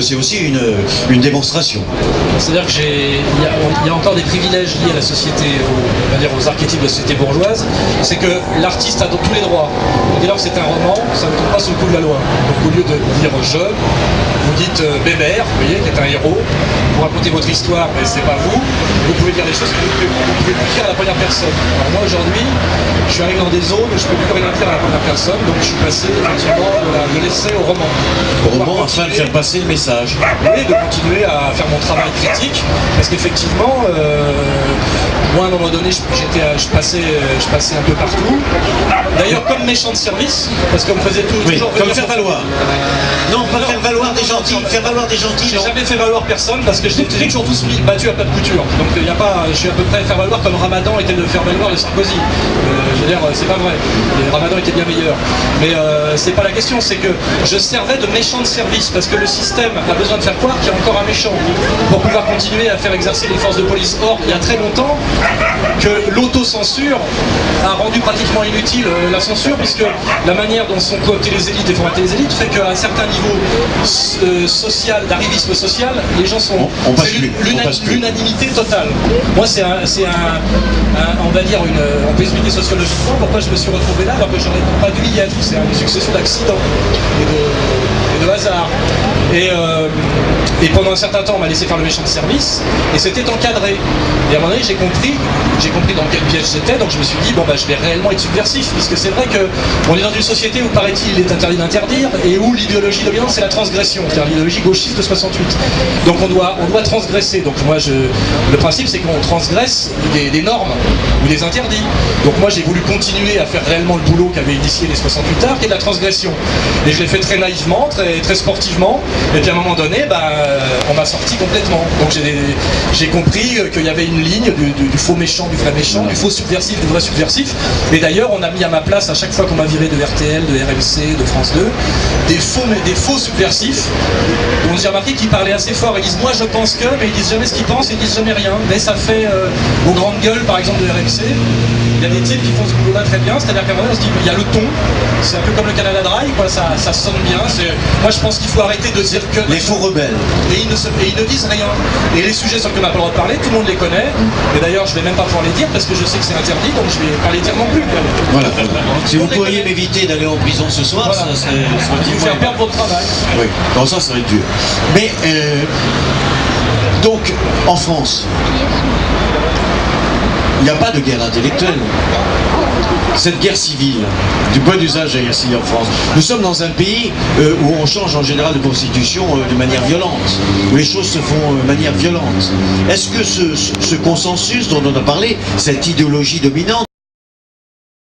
c'est aussi une démonstration. C'est-à-dire qu'il y a encore des privilèges liés à la société, on va dire aux archétypes de la société bourgeoise. C'est que l'artiste a donc tous les droits. Donc, dès lors que c'est un roman, ça ne tombe pas sous le coup de la loi. Donc au lieu de dire je, vous dites Bébert, vous voyez, qui est un héros, vous racontez votre histoire, mais c'est pas vous. Vous pouvez dire des choses que vous pouvez plus dire à la première personne. Alors moi aujourd'hui, je suis arrivé dans des zones où je peux plus rien dire à la première personne, donc je suis passé effectivement de l'essai au roman. Au roman afin de faire passer le message. Oui, de continuer à faire mon travail critique, parce qu'effectivement, moi à un moment donné, je passais un peu partout. D'ailleurs, comme méchant de service, parce qu'on me faisait toujours comme faire valoir. Non, pas faire valoir des gentils, faire valoir des gentils. J'ai jamais fait valoir personne parce que j'ai toujours tous battu à plat de couture. Donc il y a pas, je suis à peu près faire valoir comme Ramadan était de faire valoir de Sarkozy. Je veux dire, c'est pas vrai. Le Ramadan était bien meilleur. Mais c'est pas la question, c'est que je servais de méchant de service parce que le système a besoin de faire croire qu'il y a encore un méchant pour pouvoir continuer à faire exercer les forces de police. Or, il y a très longtemps que l'autocensure a rendu pratiquement inutile la censure, puisque la manière dont sont cooptées les élites et formatées les élites fait qu'à un certain niveau social, d'arrivisme social, les gens sont... l'unanimité totale. Moi, c'est on va dire, on peut expliquer sociologiquement pourquoi je me suis retrouvé là alors que j'aurais pas dû y être. C'est une succession d'accidents et de hasard. Et pendant un certain temps, on m'a laissé faire le méchant de service, et c'était encadré. Et à un moment donné, j'ai compris dans quel piège j'étais, donc je me suis dit, bon bah je vais réellement être subversif, puisque c'est vrai qu'on est dans une société où, paraît-il, il est interdit d'interdire, et où l'idéologie dominante, c'est la transgression, c'est-à-dire l'idéologie gauchiste de 68. Donc on doit transgresser. Donc moi, le principe, c'est qu'on transgresse des normes, ou des interdits. Donc moi, j'ai voulu continuer à faire réellement le boulot qu'avaient initié les 68 arts, qui est de la transgression. Et je l'ai fait très naïvement, très sportivement, et puis à un moment donné, on m'a sorti complètement. Donc j'ai compris qu'il y avait une ligne du faux méchant, du vrai méchant, du faux subversif, du vrai subversif. Et d'ailleurs, on a mis à ma place, à chaque fois qu'on m'a viré de RTL, de RMC, de France 2, des faux subversifs. Donc j'ai remarqué qu'ils parlaient assez fort. Ils disent moi je pense que, mais ils disent jamais ce qu'ils pensent, ils disent jamais rien. Mais ça fait aux grandes gueules, par exemple, de RMC. Il y a des types qui font ce boulot-là très bien, c'est-à-dire qu'à un moment donné, on se dit il y a le ton, c'est un peu comme le Canada Dry, quoi, ça sonne bien. Moi je pense qu'il faut arrêter de dire que... Les faux rebelles. Et ils ne disent rien. Et les sujets sur lesquels on n'a pas le droit de parler, tout le monde les connaît. Et d'ailleurs, je ne vais même pas pouvoir les dire parce que je sais que c'est interdit, donc je ne vais pas les dire non plus. Voilà. Si vous pourriez m'éviter d'aller en prison ce soir, voilà. Ça serait vous faire perdre votre travail. Oui, bon, ça serait dur. Mais, donc, en France, il n'y a pas de guerre intellectuelle. Cette guerre civile, du bon usage de la guerre civile en France. Nous sommes dans un pays où on change en général de constitution de manière violente, où les choses se font de manière violente. Est-ce que ce consensus dont on a parlé, cette idéologie dominante,